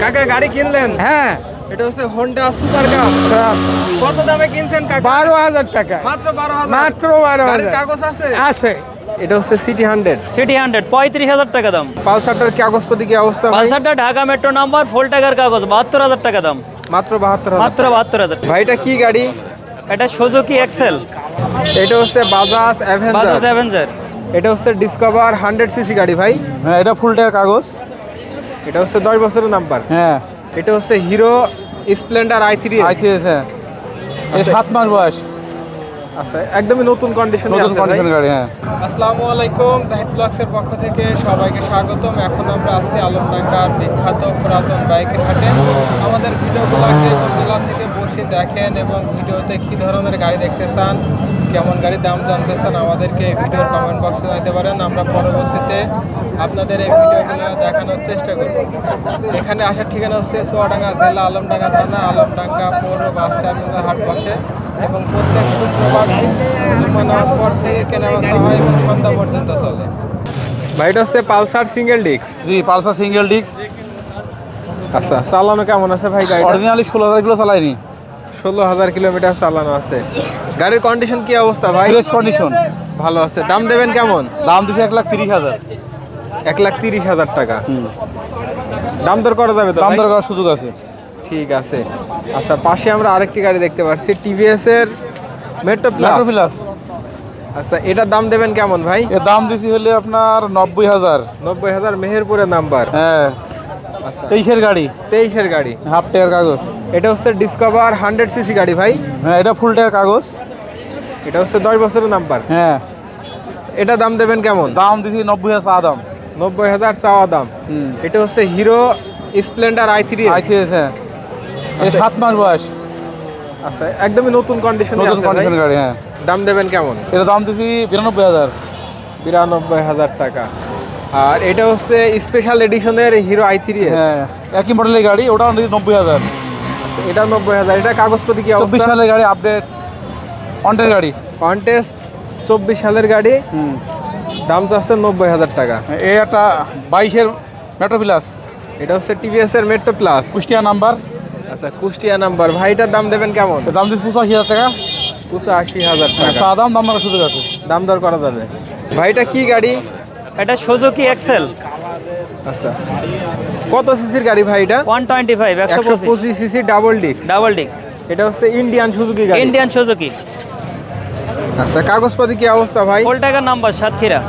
কাকা গাড়ি কিনলেন? হ্যাঁ, এটা হচ্ছে হোন্ডা সুপার কাপ। কত দামে কিনছেন কাকা? 12,000 টাকা। মাত্র 12,000। মাত্র 12,000 গাড়ির কাগজ আছে? আছে। এটা হচ্ছে সিটি 100। সিটি 100 35,000 টাকা দাম। পালসারটার কাগজপত্র কি অবস্থা ভাই? পালসারটা ঢাকা মেট্রো নাম্বার, ফুল টাকার কাগজ, 72,000 টাকা দাম। মাত্র 72,000। মাত্র 72,000 টাকা। ভাইটা কি গাড়ি? এটা সুজুকি এক্সেল, এটা হচ্ছে বাজাজ বাজাজ অ্যাভেঞ্জার। অ্যাভেঞ্জার। এটা হচ্ছে ডিসকভার 100 সিসি গাড়ি ভাই। হ্যাঁ, এটা ফুল টাকার কাগজ। এটা হচ্ছে 10 বছরের নাম্বার। হ্যাঁ, এটা হচ্ছে হিরো স্প্লেন্ডার i3। আইসিএস। হ্যাঁ, এটা আচ্ছা। 7 মাস বয়স। আচ্ছা, একদমই নতুন কন্ডিশনে নতুন আছে ভাই। কন্ডিশন গাড়ি। হ্যাঁ, আসসালামু আলাইকুম, জাহিদ ব্লগসের পক্ষ থেকে সবাইকে স্বাগতম। এখন আমরা আছি আলমডাঙ্গার বিখ্যাত পুরাতন বাইকের হাটে। আমাদের ভিডিওগুলো যে কোন জেলা থেকে বসে দেখেন এবং ভিডিওতে কী ধরনের গাড়ি দেখতে চান, কেমন গাড়ির দাম জানতে চান, আমাদেরকে এই ভিডিওর কমেন্ট বক্সে জানাতে পারেন। আমরা পরবর্তীতে আপনাদের এই ভিডিওগুলো দেখানোর চেষ্টা করব। এখানে আসার ঠিকানা হচ্ছে চুয়াডাঙ্গা জেলা, আলমডাঙ্গা থানা, আলমডাঙ্গা পৌর বাস টার্মিনাল হাট বসে এবং প্রত্যেক শুক্রবার জুম্মা নামাজ পর থেকে কেনাবেচা হয় এবং সন্ধ্যা পর্যন্ত চলে। ভাইটা হচ্ছে পালসার সিঙ্গেল ডিস্ক। জি, পালসার সিঙ্গেল ডিস্ক। আচ্ছা, চালানো কেমন আছে ভাই গাড়ি? Originally 16,000 kilo চালাইনি। 16,000 কিলোমিটার চালানো আছে। গাড়ির কন্ডিশন কি অবস্থা ভাই? Fresh condition. ভালো আছে। দাম দেবেন কেমন? দাম দিছে 1,30,000। 1,30,000 টাকা। দাম দর করা যাবে তো দাম ভাই? দর করার সুযোগ আছে। ঠিক আছে। আচ্ছা, পাশে আমরা আরেকটি গাড়ি দেখতে পাচ্ছি, টিভিএস এর মেট্রো প্লাস। Metro plus. আচ্ছা, এটার দাম দেবেন কেমন ভাই? এর দাম দিছি হলে আপনার 90,000। 90,000 মেহেরপুরের নাম্বার। হ্যাঁ, আচ্ছা, 23-এর গাড়ি, 23-এর গাড়ি। হাফ টাকার কাগজ। এটা হচ্ছে ডিসকভার 100 সিসি গাড়ি ভাই। হ্যাঁ, এটা ফুল টাকার কাগজ। এটা হচ্ছে 10 বছরের নাম্বার। হ্যাঁ, এটা দাম দেবেন কেমন? দাম দিছি 90,000 চা দাম। 90,000 চাওয়া দাম। এটা হচ্ছে হিরো স্প্লেন্ডার i3। আইসিএস। হ্যাঁ, এটা আচ্ছা। 7 মাস বয়স। আচ্ছা, একদমই নতুন কন্ডিশনে নতুন আছে ভাই। কন্ডিশন গাড়ি। হ্যাঁ, দাম দেবেন কেমন? এটা দাম দিছি 92,000। 92,000 টাকা। আর এটা হচ্ছে স্পেশাল এডিশনের হিরো i3। হ্যাঁ, একই মডেলের গাড়ি, ওটা দিছি 90,000। আচ্ছা, এটা 90,000। এটা কাগজপত্র কি 24 অবস্থা? সালের গাড়ি, আপডেট অন্টের গাড়ি। কন্টেস্ট 24 সালের গাড়ি। দাম চাচ্ছে 90,000 টাকা। এই একটা 22-এর মেট্রো প্লাস। এটা হচ্ছে টিভিএস এর মেট্রো প্লাস। কুষ্টিয়া নাম্বার। আচ্ছা, কুষ্টিয়া নাম্বার। ভাইটার দাম দেবেন কেমন? এর দাম দিছি 85,000 টাকা। 85,000 টাকা। চা দাম দাম করার সুযোগ আছে। দাম দর করা যাবে। ভাইটা কি গাড়ি? এটা সুজুকি এক্সেল, আচ্ছা, কত সিসির গাড়ি ভাই এটা? 125 125 125 CC double disc. Double disc, এটা হচ্ছে ইন্ডিয়ান সুজুকি গাড়ি। Indian Suzuki. আচ্ছা, কাগজপাতি কি অবস্থা ভাই? ফুল টাকার নাম্বার, সাতক্ষীরা।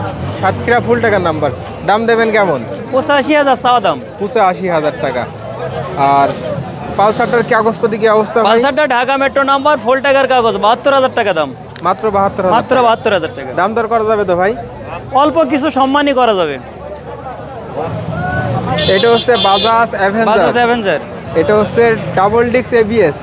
সাতক্ষীরা ফুল টাকার নাম্বার। দাম দেবেন কেমন? 85,000 চাওয়া দাম। 85,000 টাকা। আর পালসারটার কাগজপাতি কি অবস্থা ভাই? পালসারটা ঢাকা মেট্রো নাম্বার, ফুল টাকার কাগজ, 72,000 টাকা দাম। মাত্র 72,000। মাত্র 72,000 টাকা। দাম দর করা যাবে তো ভাই? অল্প কিছু সম্মানই করা যাবে। এটা হচ্ছে বাজাজ অ্যাভেঞ্জার। বাজাজ অ্যাভেঞ্জার, এটা হচ্ছে double disc ABS,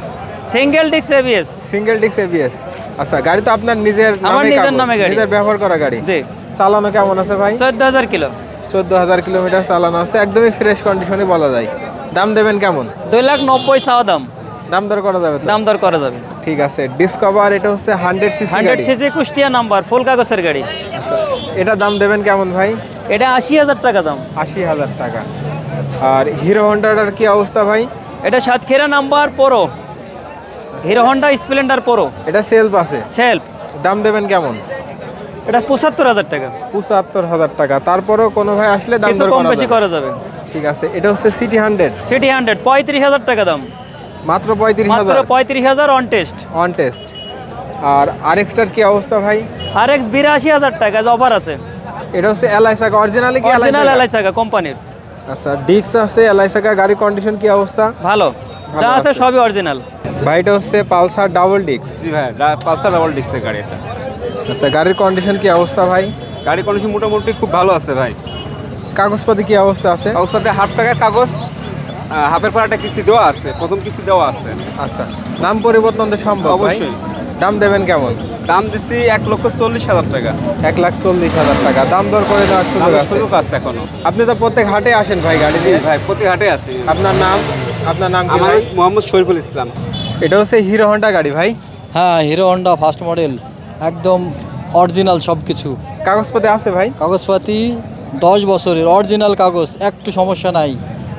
single disc ABS. Single disc ABS. আচ্ছা, গাড়ি তো আপনার নিজের আমার নামে নিজের কাগজ, নামে গাড়ি। নিজের ব্যবহার করা গাড়ি। জি, চালানো কেমন আছে ভাই? 14,000 কিলো। 14,000 কিলোমিটার চালানো আছে, একদমই ফ্রেশ কন্ডিশনে বলা যায়। দাম দেবেন কেমন? 2,90,000 চাওয়া দাম। দাম দর করা যাবে তো? দাম দর করা যাবে। ঠিক আছে। ডিসকভার এটা হচ্ছে 100 সিসি 100 গাড়ি। সিসি কুষ্টিয়া নাম্বার, ফুল কাগজের গাড়ি। আচ্ছা, এটা দাম দেবেন কেমন ভাই? এটা 80,000 টাকা দাম। 80,000 টাকা। আর হিরো হন্ডাটার কি অবস্থা ভাই? এটা Satkhira number pro, hero Honda Splendor pro, এটা সেলফ আছে। সেলফ। দাম দেবেন কেমন? এটা 75,000 টাকা। 75,000 টাকা। তারপরেও কোনো ভাই আসলে দাম কিছু দর কম করা বেশি যাবে। করা যাবে। ঠিক আছে। এটা হচ্ছে সিটি 100। সিটি 100 35,000 টাকা দাম। মাত্র মাত্র 35,000 35,000 অন টেস্ট। On test. আর আরএক্সটার কি অবস্থা ভাই? আরএক্স 82,000 টাকা, অফার আছে। এটা হচ্ছে এলআইসাকা অরিজিনালি কি অরিজিনাল এলআইসাকা? এলআইসাকা কোম্পানির। আচ্ছা, ডিক্স আছে এলআইসাকা। গাড়ির কন্ডিশন কি অবস্থা? ভালো, ভালো যা আছে আছে। সবই অরিজিনাল। ভাই, এটা হচ্ছে পালসার ডাবল ডিক্স। জি ভাই, পালসার ডাবল ডিস্কের গাড়ি এটা। আচ্ছা, গাড়ির কন্ডিশন কি অবস্থা ভাই? গাড়ি কন্ডিশন মোটামুটি খুব ভালো আছে ভাই। কাগজপাতি কি অবস্থা আছে? কাগজপাতি হাফ টাকার কাগজ, হাফের পর একটা কিস্তি দেওয়া আছে, প্রথম কিস্তি দেওয়া আছে। আচ্ছা, দাম পরিবর্তন তো সম্ভব ভাই? অবশ্যই। দাম দেবেন কেমন? দাম দিচ্ছি 1,40,000 টাকা। 1,40,000 টাকা। দাম দর করে দেওয়ার সুযোগ দামের আছে? সুযোগ আছে এখনো। আপনি তো প্রত্যেক হাটে আসেন ভাই গাড়ি জি দিয়ে। ভাই, প্রতি হাটে আছে। আপনার নাম? আপনার নাম কি আমার ভাই? মোহাম্মদ শরীফুল ইসলাম। এটা হচ্ছে হিরো হন্ডা গাড়ি ভাই। হ্যাঁ, হিরো হন্ডা ফার্স্ট মডেল, একদম অরিজিনাল সব কিছু। কাগজপাতি আছে ভাই? কাগজপাতি 10 বছরের অরিজিনাল কাগজ, একটু সমস্যা নাই।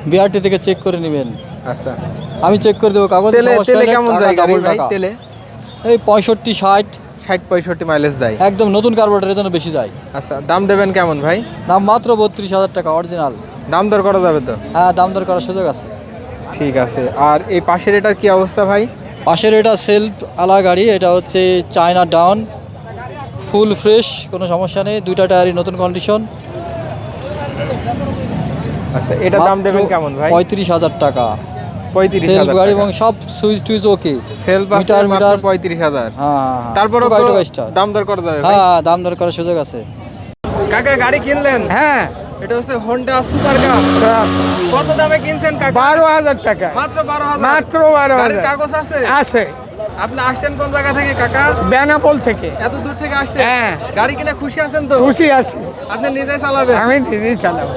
বিআরটি থেকে চেক করে নেবেন। আচ্ছা, আমি চেক করে দেবো কাগজ তেলে তেলে কেমন যায় গাড়ি ভাই? তেলে এই 65-60 60-65 মাইলেজ দেয়। একদম নতুন কার্বোরেটরের জন্য বেশি যায়। আচ্ছা, দাম দেবেন কেমন ভাই? দাম মাত্র 32,000 টাকা অরিজিনাল। দাম দর করা যাবে তো? হ্যাঁ, দাম দর করার সুযোগ আছে। ঠিক আছে। আর এই পাশের এটার কি অবস্থা ভাই? পাশের এটা সেলফ আলা গাড়ি, এটা হচ্ছে চায়না ডাউন, ফুল ফ্রেশ, কোনো সমস্যা নেই, দুইটা টায়ারই নতুন কন্ডিশন। আচ্ছা, এটা দাম দেবেন কেমন ভাই? 35,000 টাকা 35,000 সেলফ গাড়ি টাকা। এবং সব সুইচ টুইচ ওকে। সেলফ আছে মিটার মাত্র মিটার 35,000। হ্যাঁ, তারপরে টোকা স্টার। দাম দর করা যাবে ভাই? হ্যাঁ, দাম দর করার সুযোগ আছে। কাকা গাড়ি কিনলেন? হ্যাঁ, এটা হচ্ছে হোন্ডা সুপার কাপ। কত দামে কিনছেন কাকা? 12,000 টাকা। মাত্র 12,000। মাত্র 12,000 গাড়ির কাগজ আছে? আছে। আপনি আসছেন কোন জায়গা থেকে কাকা? বেনাপোল থেকে। এত দূর থেকে আসছেন? হ্যাঁ। গাড়ি কিনে খুশি আছেন তো? খুশি আছি, আপনি নিজে চালাবেন? আমি নিজেই চালাবো।